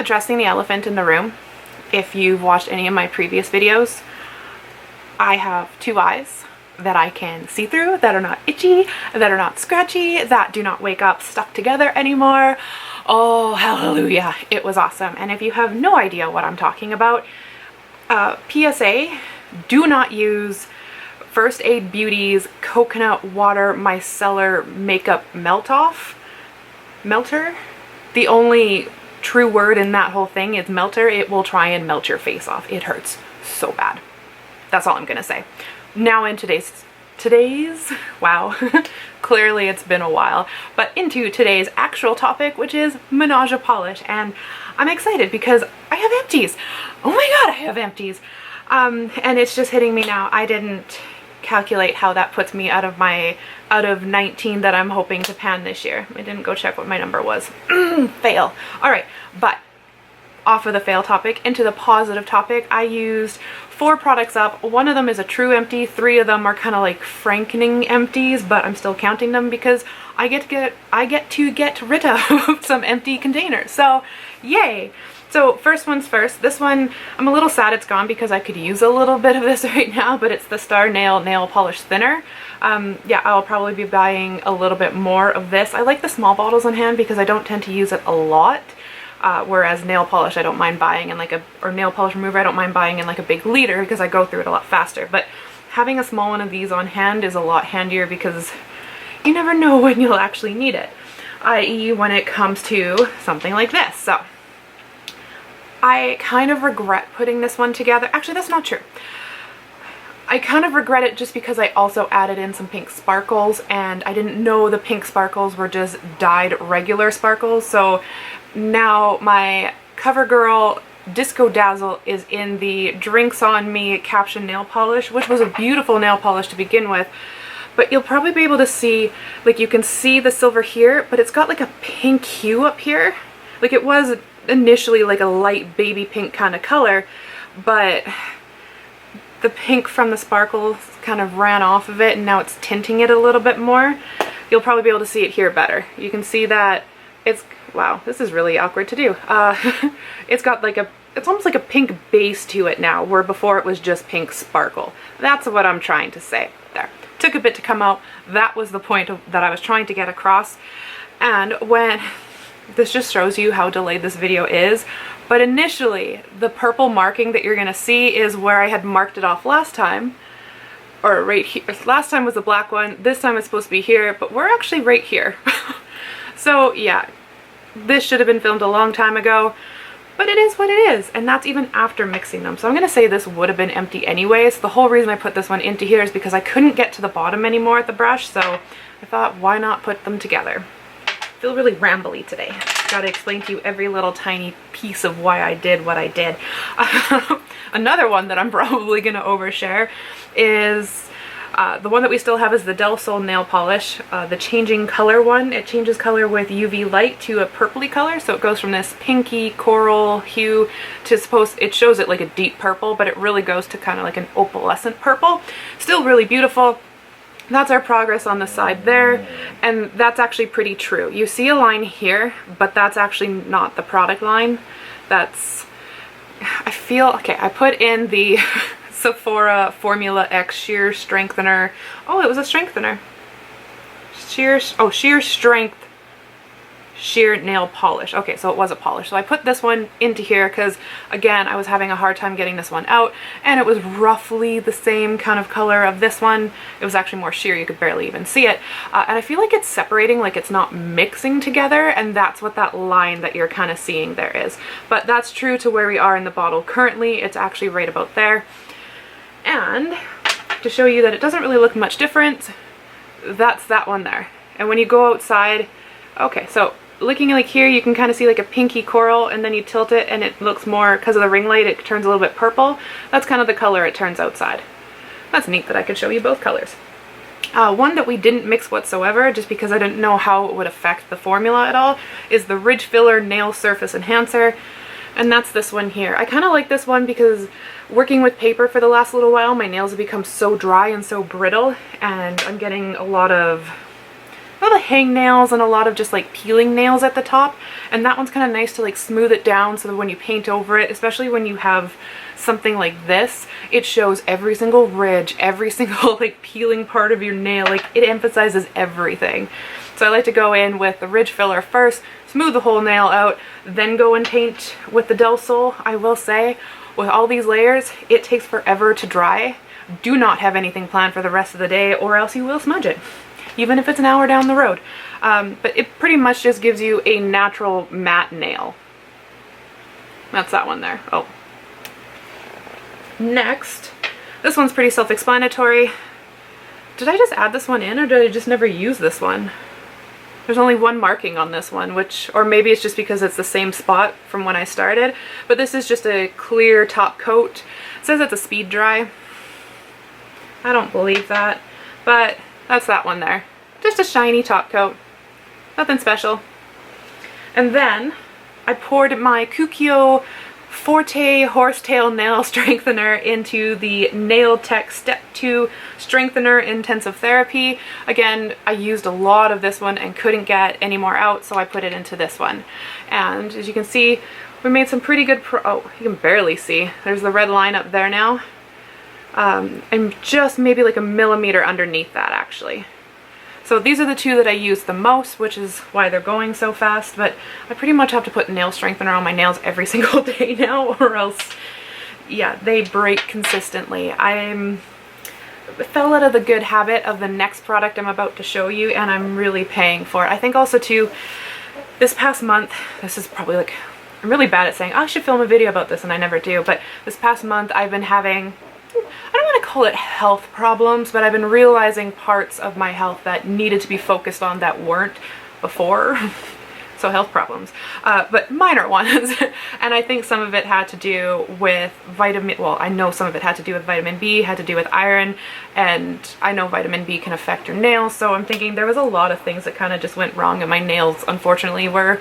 addressing the elephant in the room. If you've watched any of my previous videos, I have two eyes that I can see through, that are not itchy, that are not scratchy, that do not wake up stuck together anymore. Oh, hallelujah. It was awesome. And if you have no idea what I'm talking about, PSA, do not use First Aid Beauty's Coconut Water Micellar Makeup Melter. The only true word in that whole thing is melter. It will try and melt your face off. It hurts so bad. That's all I'm gonna say. Now in today's, wow, clearly it's been a while, but into today's actual topic, which is Menage polish. And I'm excited because I have empties. Oh my god, I have empties. And it's just hitting me now. I didn't calculate how that puts me out of 19 that I'm hoping to pan this year. I didn't go check what my number was. Fail. All right, but off of the fail topic into the positive topic, I used 4 products up. One of them is a true empty. 3 of them are kind of like frankening empties, but I'm still counting them because I get to get rid of some empty containers. So yay. So first one's first. This one, I'm a little sad it's gone because I could use a little bit of this right now, but it's the Star Nail Nail Polish Thinner. Yeah, I'll probably be buying a little bit more of this. I like the small bottles on hand because I don't tend to use it a lot. Whereas nail polish I don't mind buying in like or nail polish remover I don't mind buying in like a big liter because I go through it a lot faster. But having a small one of these on hand is a lot handier because you never know when you'll actually need it. I.e. when it comes to something like this. So I kind of regret putting this one together. Actually, that's not true. I kind of regret it just because I also added in some pink sparkles and I didn't know the pink sparkles were just dyed regular sparkles. So now my CoverGirl Disco Dazzle is in the Drinks On Me Caption nail polish, which was a beautiful nail polish to begin with. But you'll probably be able to see, like you can see the silver here, but it's got like a pink hue up here. Like it was initially like a light baby pink kind of color, but the pink from the sparkles kind of ran off of it and now it's tinting it a little bit more. You'll probably be able to see it here better. You can see that it's, wow, this is really awkward to do. It's got like it's almost like a pink base to it now, where before it was just pink sparkle. That's what I'm trying to say there. Took a bit to come out. That was the point that I was trying to get across. And when, this just shows you how delayed this video is, but initially the purple marking that you're gonna see is where I had marked it off last time, or right here. Last time was the black one, this time it's supposed to be here, but we're actually right here. So yeah, this should have been filmed a long time ago, but it is what it is, and that's even after mixing them. So I'm gonna say this would have been empty anyways. The whole reason I put this one into here is because I couldn't get to the bottom anymore at the brush, so I thought, why not put them together? I feel really rambly today. Gotta explain to you every little tiny piece of why I did what I did. Another one that I'm probably gonna overshare is the one that we still have is the Del Sol nail polish, the changing color one. It changes color with UV light to a purpley color, so it goes from this pinky coral hue to it shows it like a deep purple, but it really goes to kind of like an opalescent purple. Still really beautiful. That's our progress on the side there, and that's actually pretty true. You see a line here, but that's actually not the product line. That's, I feel, okay, I put in the Sephora FormulaX Sheer Strengthener. Oh, it was a strengthener. Sheer Strength Sheer Nail Polish. Okay, so it was a polish. So I put this one into here because, again, I was having a hard time getting this one out, and it was roughly the same kind of color of this one. It was actually more sheer. You could barely even see it. And I feel like it's separating, like it's not mixing together, and that's what that line that you're kind of seeing there is. But that's true to where we are in the bottle currently. It's actually right about there. And to show you that it doesn't really look much different, that's that one there. And when you go outside, okay, so looking like here, you can kind of see like a pinky coral, and then you tilt it and it looks more, because of the ring light, it turns a little bit purple. That's kind of the color it turns outside. That's neat that I could show you both colors. One that we didn't mix whatsoever, just because I didn't know how it would affect the formula at all, is the Ridge Filler Nail Surface Enhancer. And that's this one here. I kind of like this one because working with paper for the last little while, my nails have become so dry and so brittle, and I'm getting a lot of a lot of hangnails and a lot of just like peeling nails at the top, and that one's kind of nice to like smooth it down so that when you paint over it, especially when you have something like this, it shows every single ridge, every single like peeling part of your nail. Like, it emphasizes everything. So I like to go in with the ridge filler first, smooth the whole nail out, then go and paint with the Dazzle. I will say, with all these layers, it takes forever to dry. Do not have anything planned for the rest of the day, or else you will smudge it, even if it's an hour down the road. But it pretty much just gives you a natural matte nail. That's that one there. Oh. Next, this one's pretty self-explanatory. Did I just add this one in, or did I just never use this one? There's only one marking on this one, which, or maybe it's just because it's the same spot from when I started, but this is just a clear top coat. It says it's a speed dry. I don't believe that, but that's that one there. Just a shiny top coat. Nothing special. And then I poured my Cuccio Forte Horsetail Nail Strengthener into the Nail Tech Step 2 Strengthener Intensive Therapy. Again, I used a lot of this one and couldn't get any more out, so I put it into this one. And as you can see, we made some pretty good oh, you can barely see. There's the red line up there now. I'm just maybe like a millimeter underneath that, actually. So these are the two that I use the most, which is why they're going so fast, but I pretty much have to put nail strengthener on my nails every single day now, or else, yeah, they break consistently. I fell out of the good habit of the next product I'm about to show you, and I'm really paying for it. I think also too, this past month, this is probably like, I'm really bad at saying, oh, I should film a video about this, and I never do, but this past month I've been having, I don't want to call it health problems, but I've been realizing parts of my health that needed to be focused on that weren't before. So health problems, but minor ones. And I think some of it had to do with vitamin, well, I know some of it had to do with vitamin B, had to do with iron, and I know vitamin B can affect your nails, so I'm thinking there was a lot of things that kind of just went wrong, and my nails, unfortunately, were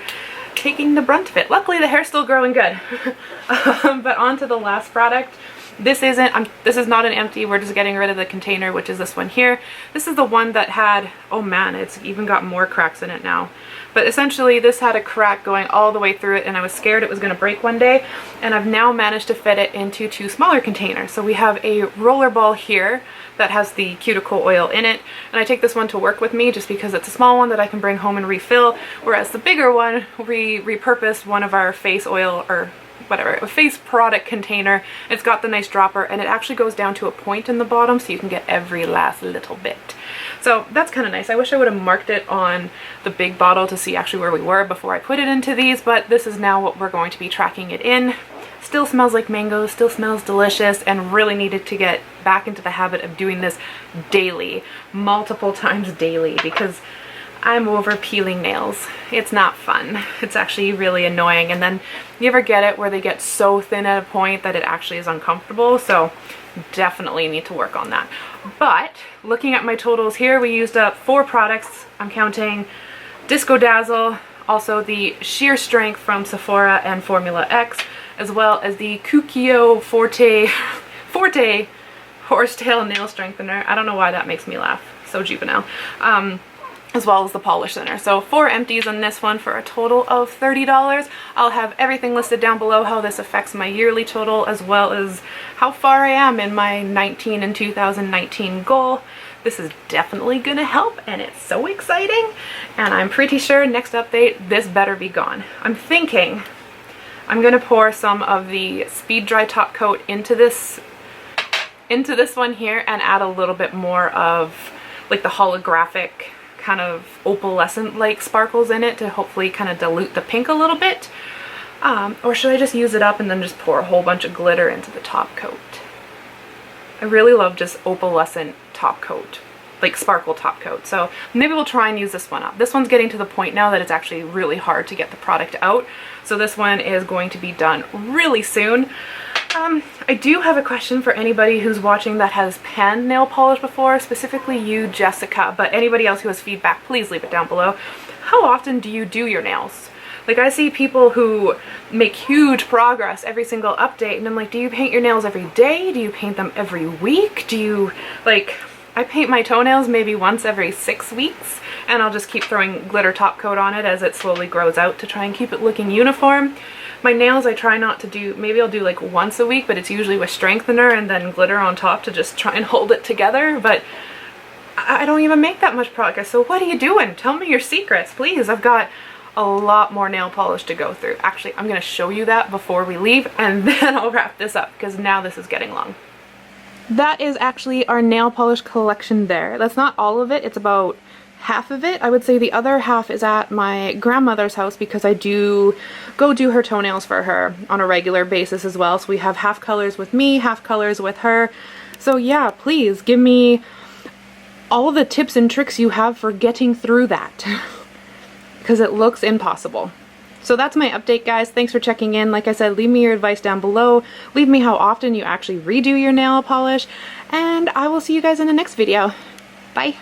taking the brunt of it. Luckily, the hair's still growing good. But on to the last product. This is not an empty, we're just getting rid of the container, which is this one here. This is the one that had, oh man, it's even got more cracks in it now. But essentially this had a crack going all the way through it, and I was scared it was going to break one day, and I've now managed to fit it into two smaller containers. So we have a roller ball here that has the cuticle oil in it, and I take this one to work with me just because it's a small one that I can bring home and refill, whereas the bigger one, we repurposed one of our face oil, or whatever, a face product container. It's got the nice dropper, and it actually goes down to a point in the bottom so you can get every last little bit. So that's kind of nice. I wish I would have marked it on the big bottle to see actually where we were before I put it into these, but this is now what we're going to be tracking it in. Still smells like mango, still smells delicious, and really needed to get back into the habit of doing this daily, multiple times daily, because I'm over peeling nails. It's not fun. It's actually really annoying. And then you ever get it where they get so thin at a point that it actually is uncomfortable? So definitely need to work on that. But looking at my totals here, we used up 4 products. I'm counting Disco Dazzle, also the Sheer Strength from Sephora and FormulaX, as well as the Cuccio Forte Horsetail Nail Strengthener. I don't know why that makes me laugh. So juvenile. As well as the polish thinner. So 4 empties on this one for a total of $30. I'll have everything listed down below, how this affects my yearly total, as well as how far I am in my 19 and 2019 goal. This is definitely gonna help, and it's so exciting, and I'm pretty sure next update this better be gone. I'm thinking I'm gonna pour some of the speed dry top coat into this one here and add a little bit more of like the holographic kind of opalescent like sparkles in it to hopefully kind of dilute the pink a little bit. Or should I just use it up and then just pour a whole bunch of glitter into the top coat? I really love just opalescent top coat, like sparkle top coat. So maybe we'll try and use this one up. This one's getting to the point now that it's actually really hard to get the product out. So this one is going to be done really soon. I do have a question for anybody who's watching that has pan nail polish before, specifically you, Jessica, but anybody else who has feedback, please leave it down below. How often do you do your nails? Like, I see people who make huge progress every single update, and I'm like, do you paint your nails every day? Do you paint them every week? Do you, like, I paint my toenails maybe once every 6 weeks, and I'll just keep throwing glitter top coat on it as it slowly grows out to try and keep it looking uniform. My nails I try not to do, maybe I'll do like once a week, but it's usually with strengthener and then glitter on top to just try and hold it together. But I don't even make that much progress, so what are you doing? Tell me your secrets, please. I've got a lot more nail polish to go through. Actually, I'm going to show you that before we leave, and then I'll wrap this up because now this is getting long. That is actually our nail polish collection there. That's not all of it, it's about half of it. I would say the other half is at my grandmother's house because I do go do her toenails for her on a regular basis as well. So we have half colors with me, half colors with her. So yeah, please give me all the tips and tricks you have for getting through that because it looks impossible. So that's my update, guys. Thanks for checking in. Like I said, leave me your advice down below. Leave me how often you actually redo your nail polish, and I will see you guys in the next video. Bye.